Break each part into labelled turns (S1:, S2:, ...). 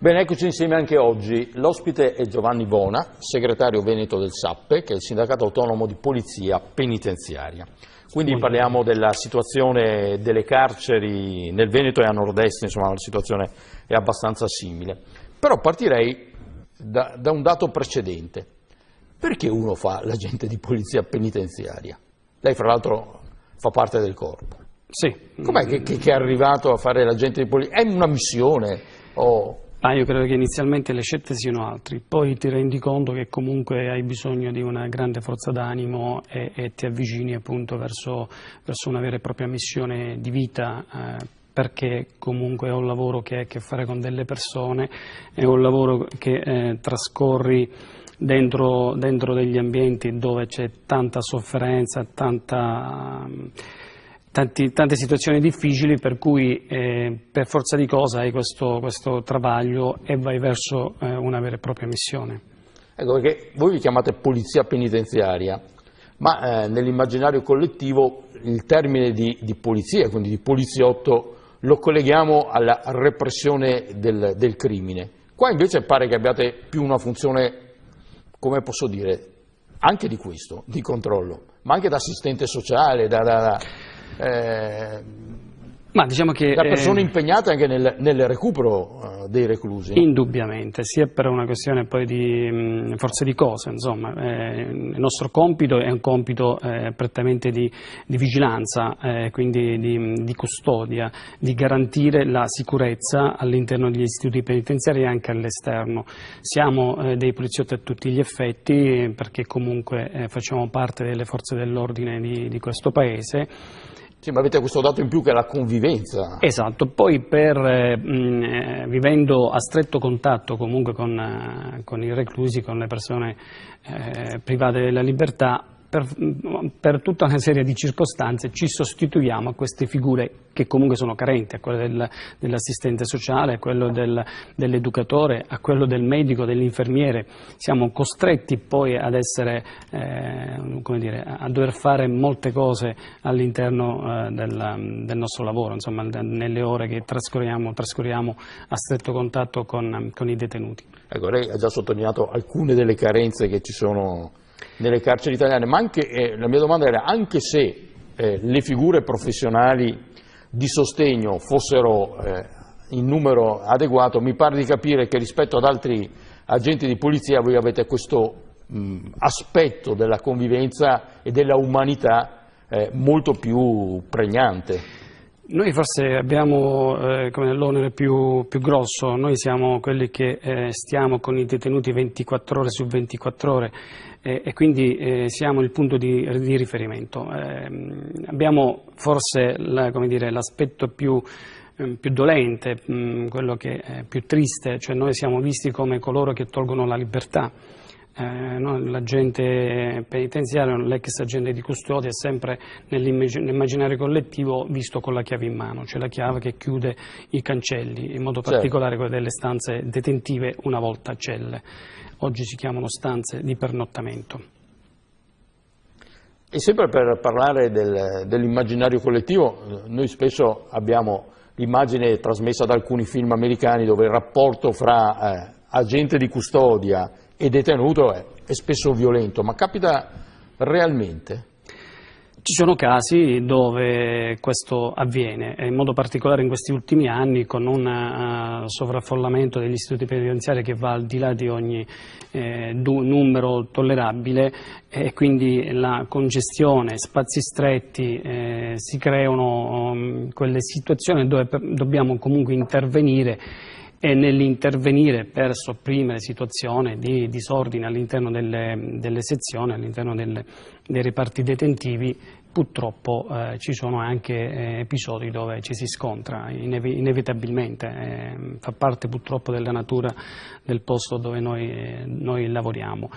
S1: Bene, eccoci insieme anche oggi. L'ospite è Giovanni Bona, segretario veneto del SAPPE, che è il Sindacato Autonomo di Polizia Penitenziaria. Quindi parliamo della situazione delle carceri nel Veneto e a nord-est, insomma la situazione è abbastanza simile. Però partirei da un dato precedente. Perché uno fa l'agente di polizia penitenziaria? Lei fra l'altro fa parte del corpo.
S2: Sì.
S1: Com'è che è arrivato a fare l'agente di polizia? È una missione?
S2: Io credo che inizialmente le scelte siano altre, poi ti rendi conto che comunque hai bisogno di una grande forza d'animo e ti avvicini appunto verso una vera e propria missione di vita, perché comunque è un lavoro che ha a che fare con delle persone, è un lavoro che trascorri dentro degli ambienti dove c'è tanta sofferenza, tante situazioni difficili, per cui per forza di cosa hai questo travaglio e vai verso una vera e propria missione.
S1: Ecco, perché voi vi chiamate polizia penitenziaria, ma nell'immaginario collettivo il termine di polizia, quindi di poliziotto, lo colleghiamo alla repressione del crimine. Qua invece pare che abbiate più una funzione, come posso dire, anche di questo, di controllo, ma anche da assistente sociale,
S2: Ma diciamo che
S1: da persone impegnate anche nel recupero dei reclusi.
S2: Indubbiamente, sia per una questione poi di forza di cose, insomma, il nostro compito è un compito prettamente di vigilanza, quindi di custodia, di garantire la sicurezza all'interno degli istituti penitenziari e anche all'esterno. Siamo dei poliziotti a tutti gli effetti, perché comunque facciamo parte delle forze dell'ordine di questo Paese.
S1: Sì, ma avete questo dato in più che è la convivenza.
S2: Esatto, poi vivendo a stretto contatto comunque con i reclusi, con le persone private della libertà, per tutta una serie di circostanze ci sostituiamo a queste figure che comunque sono carenti, a quello dell'assistente sociale, a quello dell'educatore, a quello del medico, dell'infermiere. Siamo costretti poi ad essere, come dire, a dover fare molte cose all'interno del nostro lavoro, insomma, nelle ore che trascorriamo a stretto contatto con i detenuti.
S1: Ecco, lei ha già sottolineato alcune delle carenze che ci sono nelle carceri italiane, ma anche, la mia domanda era, anche se le figure professionali di sostegno fossero in numero adeguato, mi pare di capire che rispetto ad altri agenti di polizia voi avete questo aspetto della convivenza e della umanità molto più pregnante.
S2: Noi forse abbiamo l'onere più grosso, noi siamo quelli che stiamo con i detenuti 24 ore su 24 ore e quindi siamo il punto di riferimento. Abbiamo forse l'aspetto più dolente, quello che è più triste, cioè noi siamo visti come coloro che tolgono la libertà. L'agente penitenziario, l'ex agente di custodia è sempre nell'immaginario collettivo visto con la chiave in mano, cioè la chiave che chiude i cancelli, in modo particolare quelle delle stanze detentive, una volta celle. Oggi si chiamano stanze di pernottamento.
S1: E sempre per parlare dell'immaginario collettivo, noi spesso abbiamo l'immagine trasmessa da alcuni film americani dove il rapporto fra agente di custodia e detenuto è spesso violento, ma capita realmente?
S2: Ci sono casi dove questo avviene, in modo particolare in questi ultimi anni, con un sovraffollamento degli istituti penitenziari che va al di là di ogni numero tollerabile, e quindi la congestione, spazi stretti, si creano quelle situazioni dove dobbiamo comunque intervenire. E nell'intervenire per sopprimere situazioni di disordine all'interno delle sezioni, all'interno dei reparti detentivi, purtroppo ci sono anche episodi dove ci si scontra inevitabilmente, fa parte purtroppo della natura del posto dove noi lavoriamo.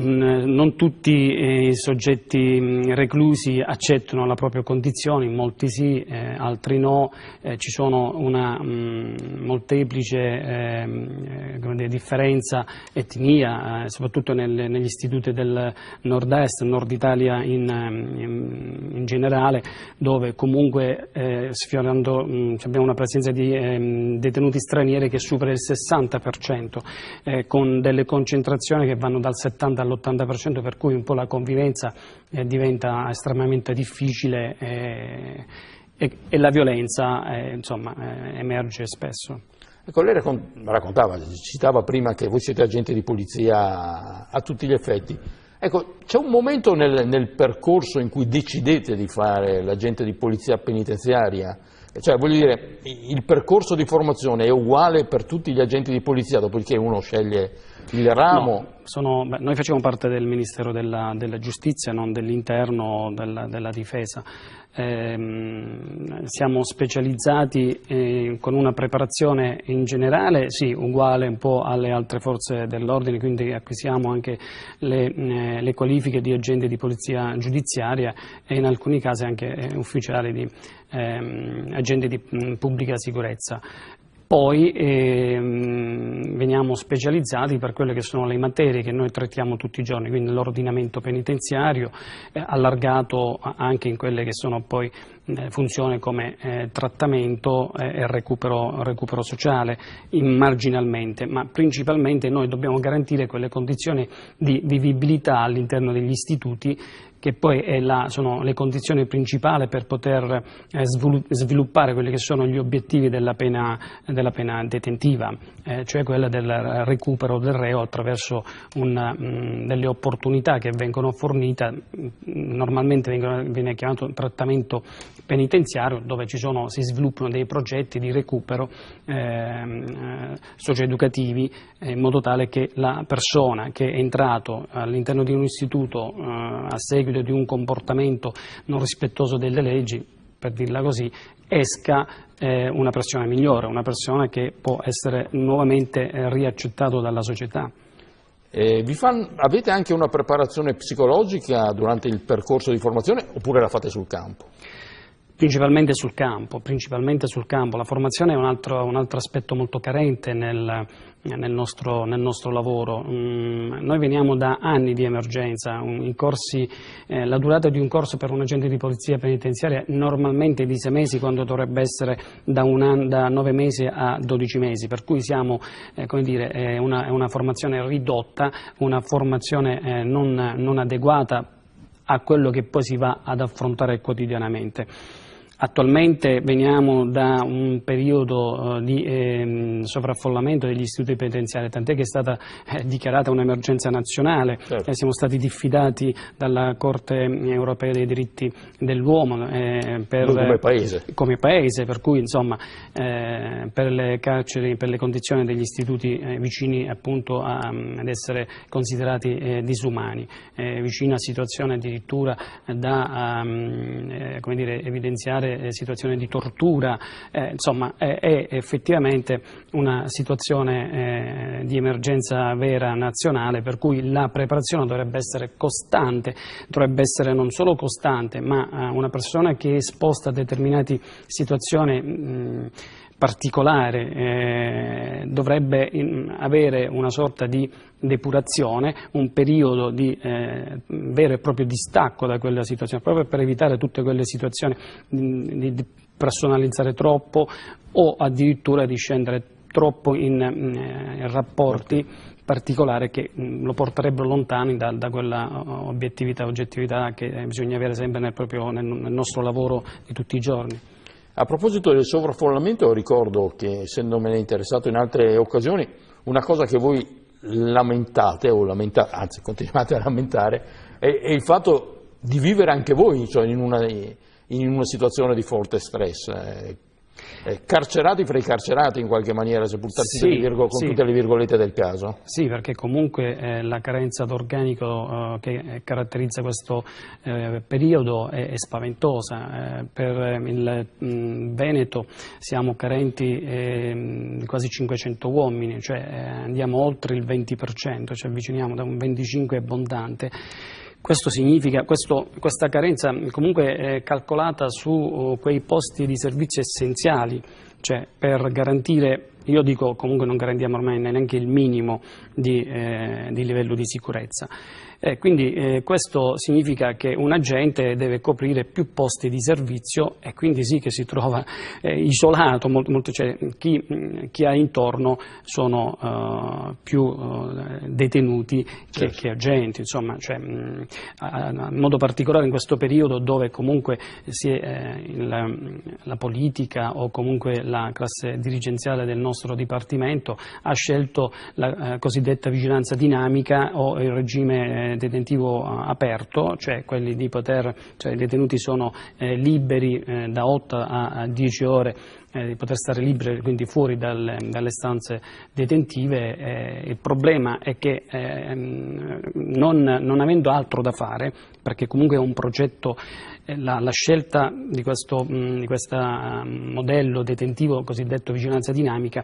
S2: Non tutti i soggetti reclusi accettano la propria condizione, molti sì, altri no, ci sono una molteplice differenza etnia, soprattutto negli istituti del nord-est, nord Italia in generale, dove comunque abbiamo una presenza di detenuti stranieri che supera il 60%, con delle concentrazioni che vanno dal 70 all'80%, per cui un po' la convivenza diventa estremamente difficile e la violenza emerge spesso.
S1: Ecco, lei raccontava, citava prima che voi siete agenti di polizia a tutti gli effetti. Ecco, c'è un momento nel percorso in cui decidete di fare l'agente di polizia penitenziaria? Cioè, voglio dire, il percorso di formazione è uguale per tutti gli agenti di polizia, dopodiché uno sceglie il ramo?
S2: No, noi facciamo parte del Ministero della Giustizia, non dell'Interno, della Difesa. Siamo specializzati con una preparazione in generale, sì, uguale un po' alle altre forze dell'ordine, quindi acquisiamo anche le qualifiche di agente di polizia giudiziaria e in alcuni casi anche ufficiali di agenti di pubblica sicurezza. Poi veniamo specializzati per quelle che sono le materie che noi trattiamo tutti i giorni, quindi l'ordinamento penitenziario, allargato anche in quelle che sono poi funzioni come trattamento e recupero sociale, marginalmente, ma principalmente noi dobbiamo garantire quelle condizioni di vivibilità all'interno degli istituti che poi sono le condizioni principali per poter sviluppare quelli che sono gli obiettivi della pena detentiva, cioè quella del recupero del reo attraverso delle opportunità che vengono fornite, normalmente viene chiamato trattamento penitenziario, dove si sviluppano dei progetti di recupero socioeducativi in modo tale che la persona che è entrato all'interno di un istituto a seguito di un comportamento non rispettoso delle leggi, per dirla così, esca una persona migliore, una persona che può essere nuovamente riaccettato dalla società.
S1: Avete anche una preparazione psicologica durante il percorso di formazione oppure la fate sul campo?
S2: Principalmente sul campo. La formazione è un altro aspetto molto carente nel nostro lavoro. Noi veniamo da anni di emergenza, la durata di un corso per un agente di polizia penitenziaria normalmente è di 6 mesi, quando dovrebbe essere da 9 mesi a 12 mesi, per cui siamo, è una formazione ridotta, una formazione non adeguata a quello che poi si va ad affrontare quotidianamente. Attualmente veniamo da un periodo di sovraffollamento degli istituti penitenziari, tant'è che è stata dichiarata un'emergenza nazionale, certo. Siamo stati diffidati dalla Corte Europea dei diritti dell'uomo come paese, per cui insomma per le carceri, per le condizioni degli istituti vicini appunto ad essere considerati disumani, vicino a situazioni addirittura da evidenziare situazioni di tortura, insomma è effettivamente una situazione di emergenza vera nazionale, per cui la preparazione dovrebbe essere costante, dovrebbe essere non solo costante, ma una persona che è esposta a determinate situazioni particolare dovrebbe avere una sorta di depurazione, un periodo di vero e proprio distacco da quella situazione, proprio per evitare tutte quelle situazioni di personalizzare troppo o addirittura di scendere troppo in rapporti particolari che lo porterebbero lontani da quella oggettività che bisogna avere sempre nel nostro lavoro di tutti i giorni.
S1: A proposito del sovraffollamento, ricordo che, essendomene interessato in altre occasioni, una cosa che voi lamentate, anzi continuate a lamentare, è il fatto di vivere anche voi, cioè in una situazione di forte stress. Carcerati fra i carcerati in qualche maniera, seppur con tutte le virgolette del caso.
S2: Sì, perché comunque la carenza d'organico che caratterizza questo periodo è spaventosa. Per il Veneto siamo carenti di quasi 500 uomini, cioè andiamo oltre il 20%, ci avviciniamo da un 25% abbondante. Questo significa, questa carenza comunque è calcolata su quei posti di servizio essenziali, cioè per garantire, io dico comunque non garantiamo ormai neanche il minimo di livello di sicurezza. Quindi questo significa che un agente deve coprire più posti di servizio e quindi sì che si trova isolato, cioè chi ha intorno sono più detenuti che agenti, insomma, cioè, in modo particolare in questo periodo dove comunque la politica o comunque la classe dirigenziale del nostro Dipartimento ha scelto la cosiddetta vigilanza dinamica o il regime detentivo aperto, cioè quelli di cioè i detenuti sono liberi da 8 a 10 ore di poter stare liberi, quindi fuori dalle stanze detentive. Il problema è che non avendo altro da fare, perché comunque è un progetto, la scelta di questo modello detentivo cosiddetto vigilanza dinamica,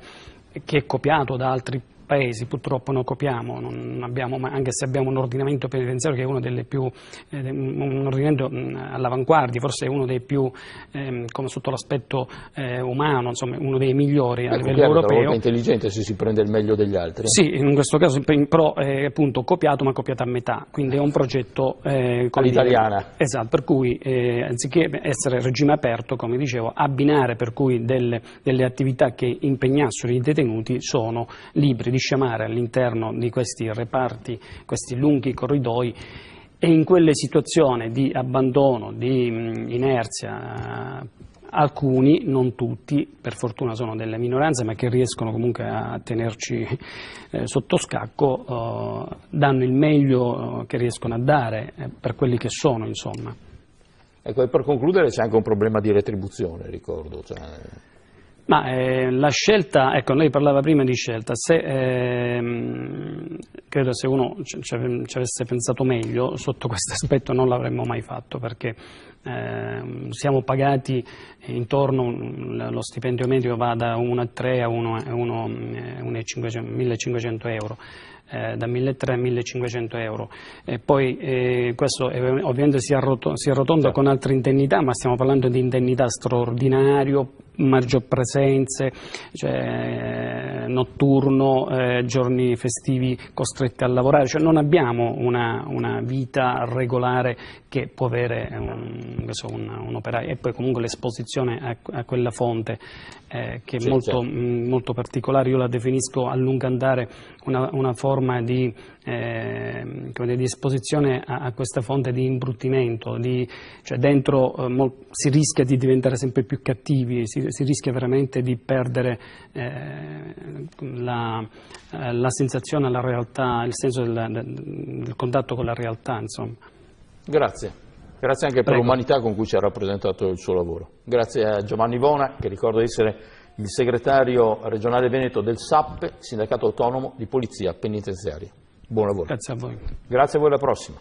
S2: che è copiato da altri paesi, purtroppo noi copiamo, non abbiamo, anche se abbiamo un ordinamento penitenziario che è uno delle più, un ordinamento all'avanguardia, forse è uno dei più, come sotto l'aspetto umano, insomma uno dei migliori a livello europeo.
S1: È intelligente se si prende il meglio degli altri.
S2: Sì, in questo caso però è appunto copiato, ma copiato a metà, quindi è un progetto
S1: all'italiana.
S2: Esatto, per cui anziché essere regime aperto, come dicevo, abbinare per cui delle attività che impegnassero i detenuti sono liberi di sciamare all'interno di questi reparti, questi lunghi corridoi, e in quelle situazioni di abbandono, di inerzia, alcuni, non tutti, per fortuna sono delle minoranze, ma che riescono comunque a tenerci sotto scacco, danno il meglio che riescono a dare per quelli che sono, insomma.
S1: Ecco, e per concludere c'è anche un problema di retribuzione, ricordo.
S2: Ma la scelta, ecco, lei parlava prima di scelta, credo se uno ci avesse pensato meglio sotto questo aspetto non l'avremmo mai fatto, perché siamo pagati intorno, lo stipendio medio va da 1,3 a 1.500 euro. Da 1.300 a 1.500 euro, e poi questo ovviamente si arrotonda con altre indennità, ma stiamo parlando di indennità straordinario, maggior presenze, cioè notturno, giorni festivi costretti a lavorare, cioè non abbiamo una vita regolare che può avere un operaio, e poi comunque l'esposizione a quella fonte che è molto particolare. Io la definisco a lungo andare una forma di esposizione a questa fonte di imbruttimento, cioè dentro si rischia di diventare sempre più cattivi, si rischia veramente di perdere la sensazione, la realtà, il senso del contatto con la realtà, insomma.
S1: Grazie. Grazie anche per l'umanità con cui ci ha rappresentato il suo lavoro. Grazie a Giovanni Vona, che ricordo essere il segretario regionale veneto del SAPPE, Sindacato Autonomo di Polizia Penitenziaria. Buon lavoro.
S2: Grazie a voi.
S1: Grazie a voi, alla prossima.